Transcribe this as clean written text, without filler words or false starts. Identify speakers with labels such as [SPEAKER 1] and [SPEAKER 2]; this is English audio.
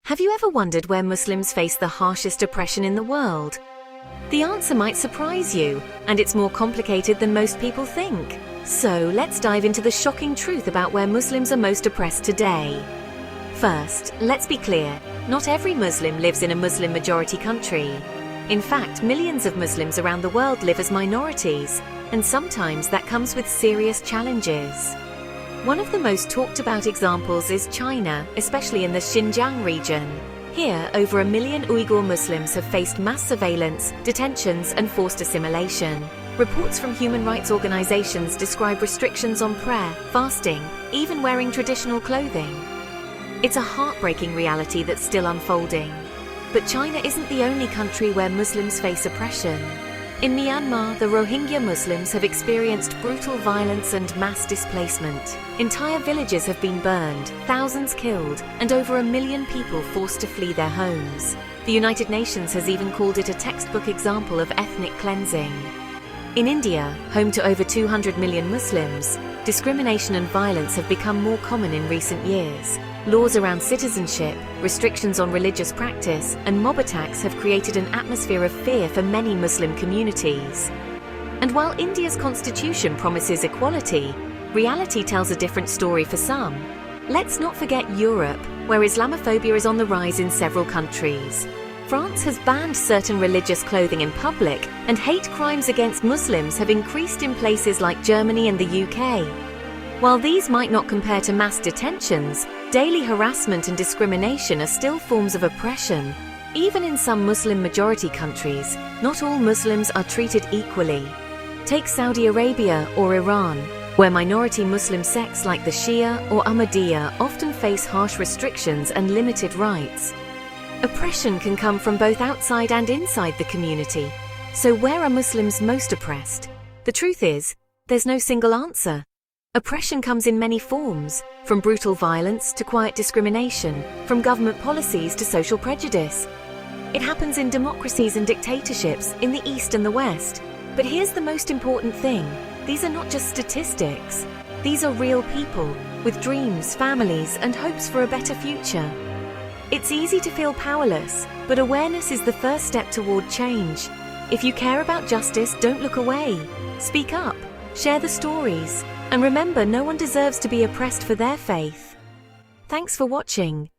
[SPEAKER 1] Have you ever wondered where Muslims face the harshest oppression in the world? The answer might surprise you, and it's more complicated than most people think. So let's dive into the shocking truth about where Muslims are most oppressed today. First, let's be clear, not every Muslim lives in a Muslim-majority country. In fact, millions of Muslims around the world live as minorities, and sometimes that comes with serious challenges. One of the most talked about examples is China, especially in the Xinjiang region. Here, over 1 million Uyghur Muslims have faced mass surveillance, detentions, and forced assimilation. Reports from human rights organizations describe restrictions on prayer, fasting, even wearing traditional clothing. It's a heartbreaking reality that's still unfolding. But China isn't the only country where Muslims face oppression. In Myanmar, the Rohingya Muslims have experienced brutal violence and mass displacement. Entire villages have been burned, thousands killed, and over 1 million people forced to flee their homes. The United Nations has even called it a textbook example of ethnic cleansing. In India, home to over 200 million Muslims, discrimination and violence have become more common in recent years. Laws around citizenship, restrictions on religious practice, and mob attacks have created an atmosphere of fear for many Muslim communities. And while India's constitution promises equality, reality tells a different story for some. Let's not forget Europe, where Islamophobia is on the rise in several countries. France has banned certain religious clothing in public, and hate crimes against Muslims have increased in places like Germany and the UK. While these might not compare to mass detentions, daily harassment and discrimination are still forms of oppression. Even in some Muslim-majority countries, not all Muslims are treated equally. Take Saudi Arabia or Iran, where minority Muslim sects like the Shia or Ahmadiyya often face harsh restrictions and limited rights. Oppression can come from both outside and inside the community. So where are Muslims most oppressed? The truth is, there's no single answer. Oppression comes in many forms, from brutal violence to quiet discrimination, from government policies to social prejudice. It happens in democracies and dictatorships, in the East and the West. But here's the most important thing. These are not just statistics. These are real people, with dreams, families, and hopes for a better future. It's easy to feel powerless, but awareness is the first step toward change. If you care about justice, don't look away. Speak up, share the stories, and remember, no one deserves to be oppressed for their faith. Thanks for watching.